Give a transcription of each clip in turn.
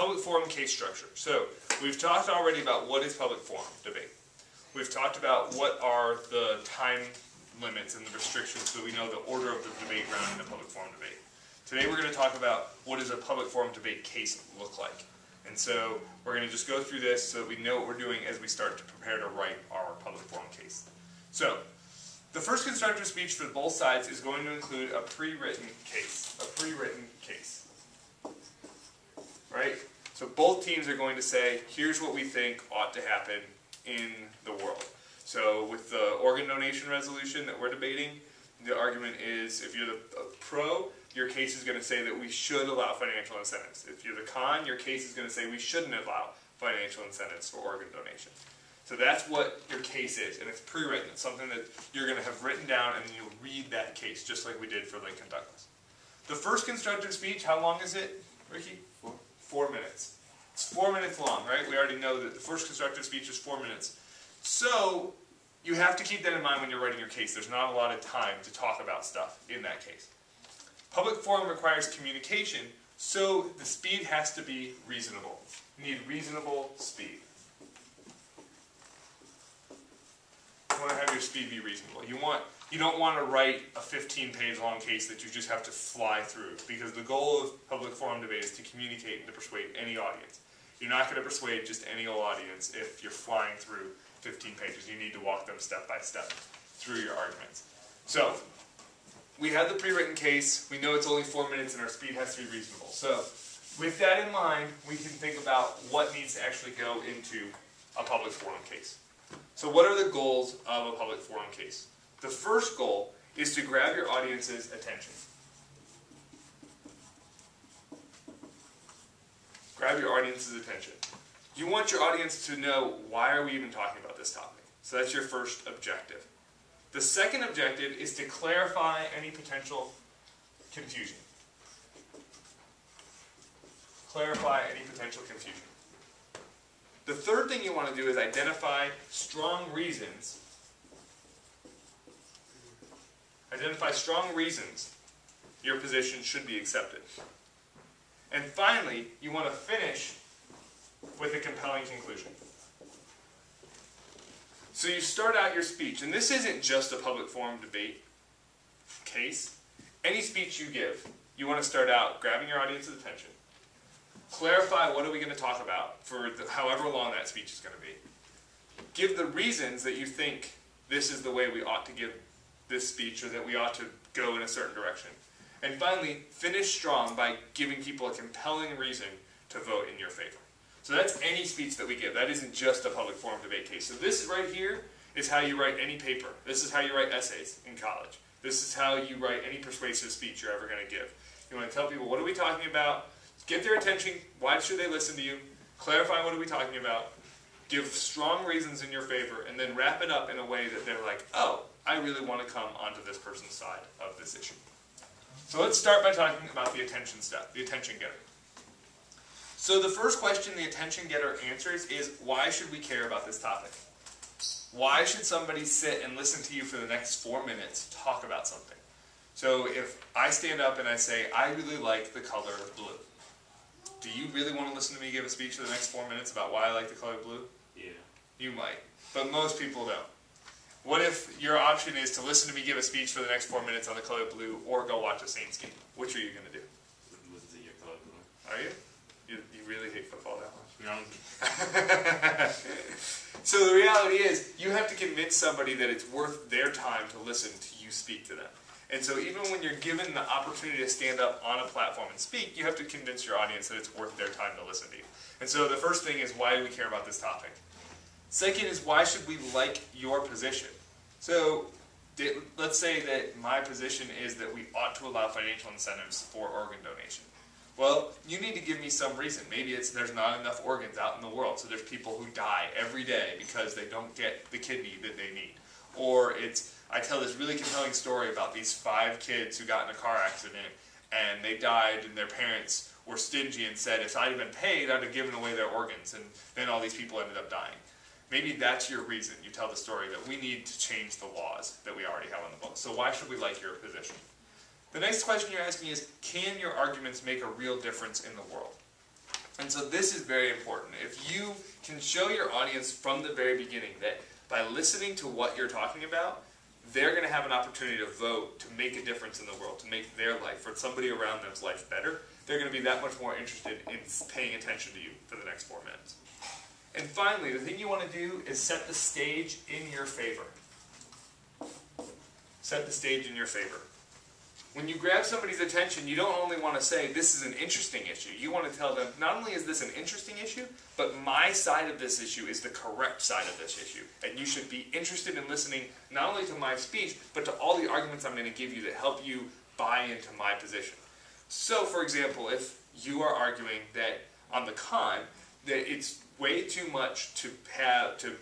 public forum case structure. So we've talked already about what is public forum debate. We've talked about what are the time limits and the restrictions so we know the order of the debate round in a public forum debate. Today we're going to talk about what does a public forum debate case look like. And so we're going to just go through this so that we know what we're doing as we start to prepare to write our public forum case. So the first constructive speech for both sides is going to include a pre-written case. Right? So both teams are going to say, here's what we think ought to happen in the world. So with the organ donation resolution that we're debating, the argument is if you're the pro, your case is going to say that we should allow financial incentives. If you're the con, your case is going to say we shouldn't allow financial incentives for organ donation. So that's what your case is, and it's pre-written. It's something that you're going to have written down, and then you'll read that case, just like we did for Lincoln Douglas. The first constructive speech, how long is it, Ricky? 4 minutes. It's 4 minutes long, right? We already know that the first constructive speech is 4 minutes. So you have to keep that in mind when you're writing your case. There's not a lot of time to talk about stuff in that case. Public forum requires communication, so the speed has to be reasonable. You need reasonable speed. You want to have your speed be reasonable. You don't want to write a 15-page long case that you just have to fly through, because the goal of public forum debate is to communicate and to persuade any audience. You're not going to persuade just any old audience if you're flying through 15 pages. You need to walk them step by step through your arguments. So we have the pre-written case. We know it's only 4 minutes and our speed has to be reasonable. So with that in mind, we can think about what needs to actually go into a public forum case. So what are the goals of a public forum case? The first goal is to grab your audience's attention. Grab your audience's attention. You want your audience to know, why are we even talking about this topic? So that's your first objective. The second objective is to clarify any potential confusion. Clarify any potential confusion. The third thing you want to do is identify strong reasons. Identify strong reasons your position should be accepted. And finally, you want to finish with a compelling conclusion. So you start out your speech, and this isn't just a public forum debate case. Any speech you give, you want to start out grabbing your audience's attention. Clarify what are we going to talk about for however long that speech is going to be. Give the reasons that you think this is the way we ought to give this speech, or that we ought to go in a certain direction. And finally, finish strong by giving people a compelling reason to vote in your favor. So that's any speech that we give. That isn't just a public forum debate case. So this right here is how you write any paper. This is how you write essays in college. This is how you write any persuasive speech you're ever going to give. You want to tell people, what are we talking about? Get their attention. Why should they listen to you? Clarify what are we talking about. Give strong reasons in your favor, and then wrap it up in a way that they're like, oh, I really want to come onto this person's side of this issue. So let's start by talking about the attention step, the attention getter. So the first question the attention getter answers is, why should we care about this topic? Why should somebody sit and listen to you for the next 4 minutes talk about something? So if I stand up and I say, I really like the color blue. Do you really want to listen to me give a speech for the next 4 minutes about why I like the color blue? Yeah. You might, but most people don't. What if your option is to listen to me give a speech for the next 4 minutes on the color blue, or go watch a Saints game? Which are you going to do? Listen to your color blue. Are you? You really hate football that much? No. So the reality is, you have to convince somebody that it's worth their time to listen to you speak to them. And so even when you're given the opportunity to stand up on a platform and speak, you have to convince your audience that it's worth their time to listen to you. And so the first thing is, why do we care about this topic? Second is, why should we like your position? So let's say that my position is that we ought to allow financial incentives for organ donation. Well, you need to give me some reason. Maybe it's there's not enough organs out in the world, so there's people who die every day because they don't get the kidney that they need. Or it's, I tell this really compelling story about these 5 kids who got in a car accident and they died, and their parents were stingy and said, if I'd have been paid, I'd have given away their organs, and then all these people ended up dying. Maybe that's your reason. You tell the story that we need to change the laws that we already have on the books. So why should we like your position? The next question you're asking is, can your arguments make a real difference in the world? And so this is very important. If you can show your audience from the very beginning that by listening to what you're talking about, they're going to have an opportunity to vote to make a difference in the world, to make their life or somebody around them's life better, they're going to be that much more interested in paying attention to you for the next 4 minutes. And finally, the thing you want to do is set the stage in your favor. Set the stage in your favor. When you grab somebody's attention, you don't only want to say, this is an interesting issue. You want to tell them, not only is this an interesting issue, but my side of this issue is the correct side of this issue. And you should be interested in listening not only to my speech, but to all the arguments I'm going to give you that help you buy into my position. So, for example, if you are arguing that on the con, that it's way too much to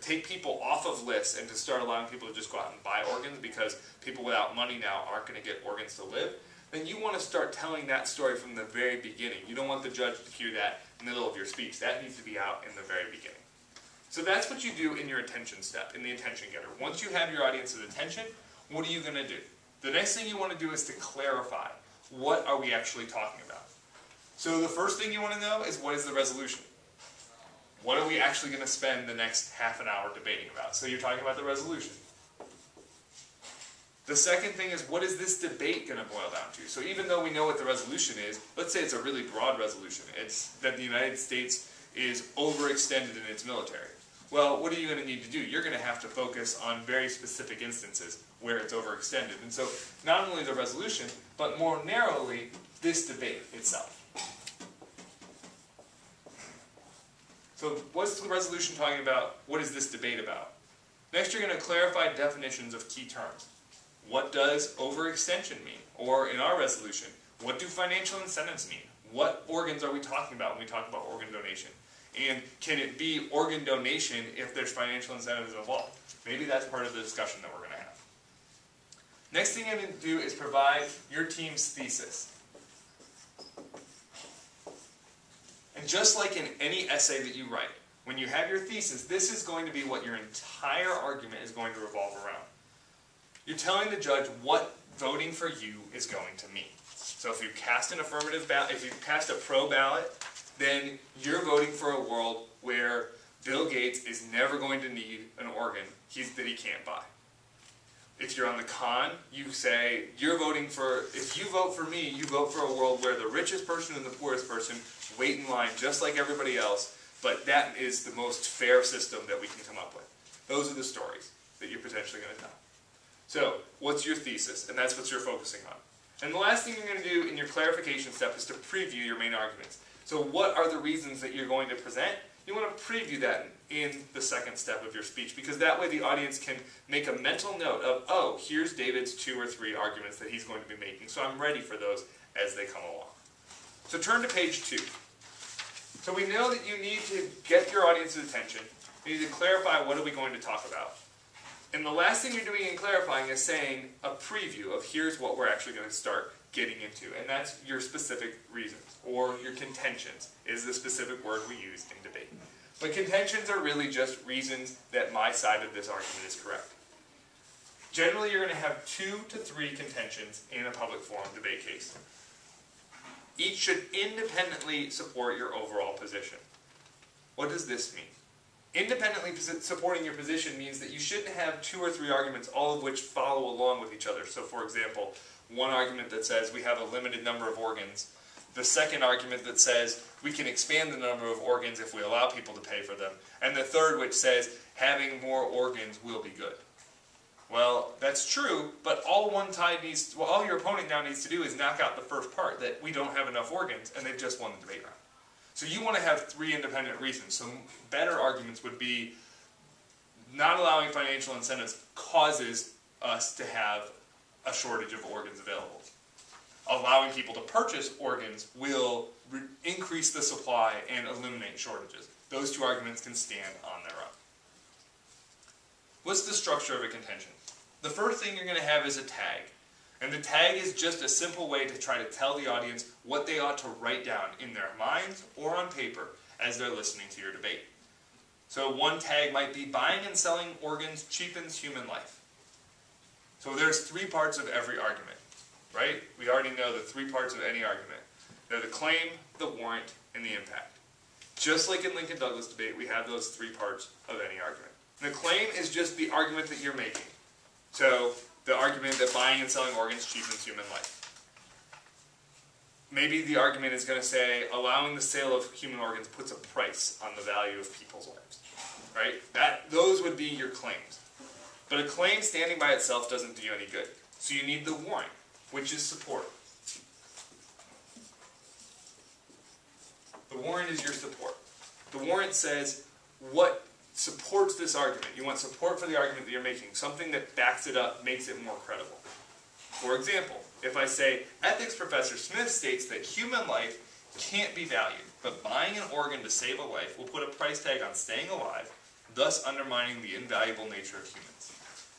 take people off of lists and to start allowing people to just go out and buy organs because people without money now aren't going to get organs to live, then you want to start telling that story from the very beginning. You don't want the judge to hear that in the middle of your speech. That needs to be out in the very beginning. So that's what you do in your attention step, in the attention getter. Once you have your audience's attention, what are you going to do? The next thing you want to do is to clarify. What are we actually talking about? So the first thing you want to know is, what is the resolution? What are we actually going to spend the next half an hour debating about? So you're talking about the resolution. The second thing is, what is this debate going to boil down to? So even though we know what the resolution is, let's say it's a really broad resolution. It's that the United States is overextended in its military. Well, what are you going to need to do? You're going to have to focus on very specific instances where it's overextended. And so not only the resolution, but more narrowly, this debate itself. So what's the resolution talking about? What is this debate about? Next, you're going to clarify definitions of key terms. What does overextension mean? Or in our resolution, what do financial incentives mean? What organs are we talking about when we talk about organ donation? And can it be organ donation if there's financial incentives involved? Maybe that's part of the discussion that we're going to have. Next thing I'm going to do is provide your team's thesis. And just like in any essay that you write, when you have your thesis, this is going to be what your entire argument is going to revolve around. You're telling the judge what voting for you is going to mean. So if you cast an affirmative ballot, if you cast a pro ballot, then you're voting for a world where Bill Gates is never going to need an organ that he can't buy. If you're on the con, you say, you're voting for, if you vote for me, you vote for a world where the richest person and the poorest person wait in line just like everybody else, but that is the most fair system that we can come up with. Those are the stories that you're potentially going to tell. So, what's your thesis? And that's what you're focusing on. And the last thing you're going to do in your clarification step is to preview your main arguments. So what are the reasons that you're going to present? You want to preview that in the second step of your speech, because that way the audience can make a mental note of, oh, here's David's 2 or 3 arguments that he's going to be making, so I'm ready for those as they come along. So turn to page 2. So we know that you need to get your audience's attention. You need to clarify, what are we going to talk about? And the last thing you're doing in clarifying is saying a preview of here's what we're actually going to start getting into. And that's your specific reasons, or your contentions is the specific word we use in debate. But contentions are really just reasons that my side of this argument is correct. Generally, you're going to have 2 to 3 contentions in a public forum debate case. Each should independently support your overall position. What does this mean? Independently supporting your position means that you shouldn't have 2 or 3 arguments, all of which follow along with each other. So for example, one argument that says we have a limited number of organs, the second argument that says we can expand the number of organs if we allow people to pay for them, and the third which says having more organs will be good. Well, that's true, but all your opponent now needs to do is knock out the first part, that we don't have enough organs, and they've just won the debate round. So you want to have 3 independent reasons. So better arguments would be not allowing financial incentives causes us to have a shortage of organs available. Allowing people to purchase organs will increase the supply and eliminate shortages. Those 2 arguments can stand on their own. What's the structure of a contention? The first thing you're going to have is a tag. And the tag is just a simple way to try to tell the audience what they ought to write down in their minds or on paper as they're listening to your debate. So one tag might be, buying and selling organs cheapens human life. So there's 3 parts of every argument, right? We already know the 3 parts of any argument. They're the claim, the warrant, and the impact. Just like in Lincoln-Douglas debate, we have those three parts of any argument. And the claim is just the argument that you're making. So, the argument that buying and selling organs cheapens human life. Maybe the argument is going to say, allowing the sale of human organs puts a price on the value of people's lives. Right? Those would be your claims. But a claim standing by itself doesn't do you any good. So you need the warrant, which is support. The warrant is your support. The warrant says what supports this argument. You want support for the argument that you're making, something that backs it up, makes it more credible. For example, if I say, ethics professor Smith states that human life can't be valued, but buying an organ to save a life will put a price tag on staying alive, thus undermining the invaluable nature of humans.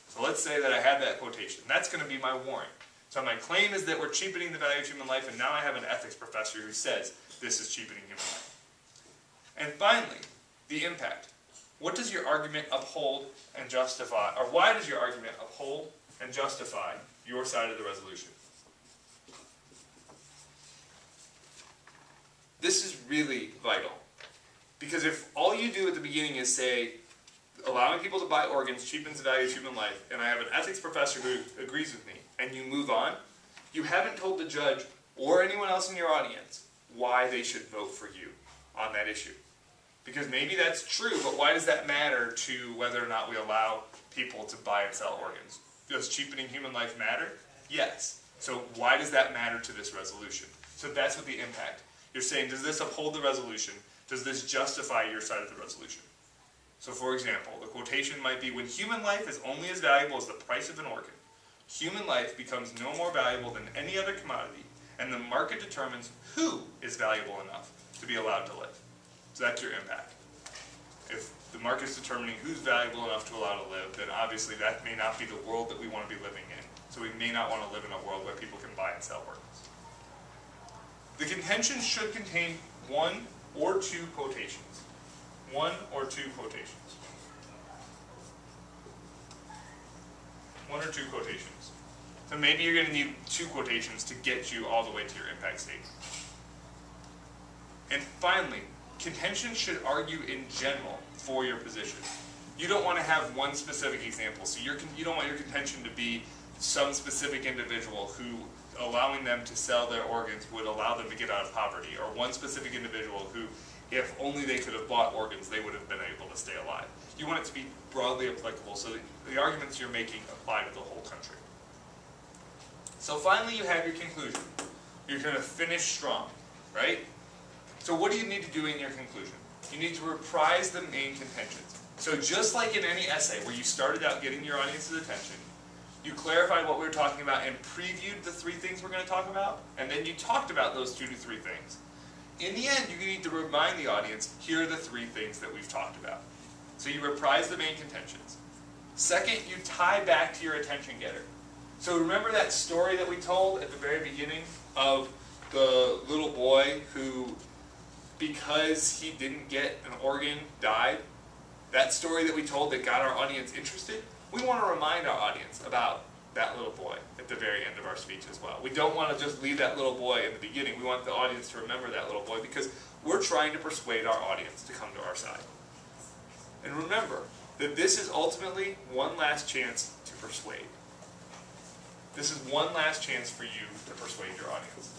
So let's say that I have that quotation. That's going to be my warrant. So my claim is that we're cheapening the value of human life, and now I have an ethics professor who says this is cheapening human life. And finally, the impact. What does your argument uphold and justify, or why does your argument uphold and justify your side of the resolution? This is really vital. Because if all you do at the beginning is say, allowing people to buy organs cheapens the value of human life, and I have an ethics professor who agrees with me, and you move on, you haven't told the judge or anyone else in your audience why they should vote for you on that issue. Because maybe that's true, but why does that matter to whether or not we allow people to buy and sell organs? Does cheapening human life matter? Yes. So why does that matter to this resolution? So that's what the impact. You're saying, does this uphold the resolution? Does this justify your side of the resolution? So for example, the quotation might be, when human life is only as valuable as the price of an organ, human life becomes no more valuable than any other commodity, and the market determines who is valuable enough to be allowed to live. So that's your impact. If the market's determining who's valuable enough to allow to live, then obviously that may not be the world that we want to be living in. So we may not want to live in a world where people can buy and sell organs. The contention should contain one or two quotations. One or two quotations. One or two quotations. So maybe you're going to need two quotations to get you all the way to your impact statement. And finally, contention should argue in general for your position. You don't want to have one specific example. So you don't want your contention to be some specific individual who allowing them to sell their organs would allow them to get out of poverty, or one specific individual who, if only they could have bought organs, they would have been able to stay alive. You want it to be broadly applicable so that the arguments you're making apply to the whole country. So finally you have your conclusion. You're going to finish strong, right? So what do you need to do in your conclusion? You need to reprise the main contentions. So just like in any essay where you started out getting your audience's attention, you clarified what we were talking about and previewed the three things we're going to talk about, and then you talked about those 2 to 3 things. In the end, you need to remind the audience, here are the 3 things that we've talked about. So you reprise the main contentions. Second, you tie back to your attention getter. So remember that story that we told at the very beginning of the little boy who, because he didn't get an organ, died? That story that we told that got our audience interested? We want to remind our audience about that little boy at the very end of our speech as well. We don't want to just leave that little boy in the beginning. We want the audience to remember that little boy because we're trying to persuade our audience to come to our side. And remember that this is ultimately one last chance to persuade. This is one last chance for you to persuade your audience.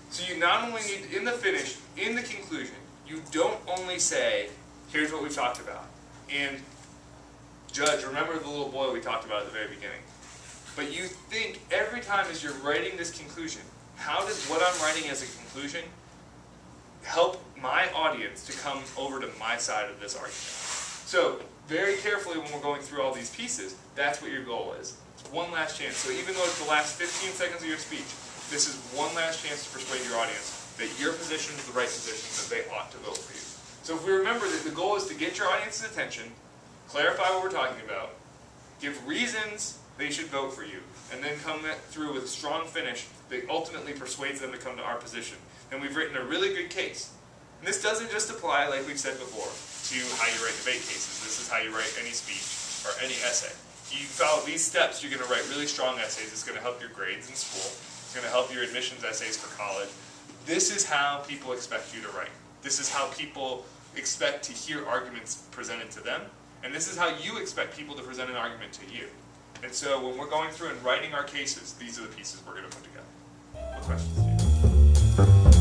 So you not only need, in the finish, in the conclusion, you don't only say, here's what we talked about. And judge, remember the little boy we talked about at the very beginning. But you think every time as you're writing this conclusion, how does what I'm writing as a conclusion help my audience to come over to my side of this argument? So very carefully when we're going through all these pieces, that's what your goal is. It's one last chance. So even though it's the last 15 seconds of your speech, this is one last chance to persuade your audience that your position is the right position, that they ought to vote for you. So if we remember that the goal is to get your audience's attention, clarify what we're talking about, give reasons they should vote for you, and then come through with a strong finish that ultimately persuades them to come to our position, then we've written a really good case. And this doesn't just apply, like we've said before, to how you write debate cases. This is how you write any speech or any essay. If you follow these steps, you're going to write really strong essays. It's going to help your grades in school. going to help your admissions essays for college. This is how people expect you to write. This is how people expect to hear arguments presented to them. And this is how you expect people to present an argument to you. And so when we're going through and writing our cases, these are the pieces we're going to put together. What questions do you have?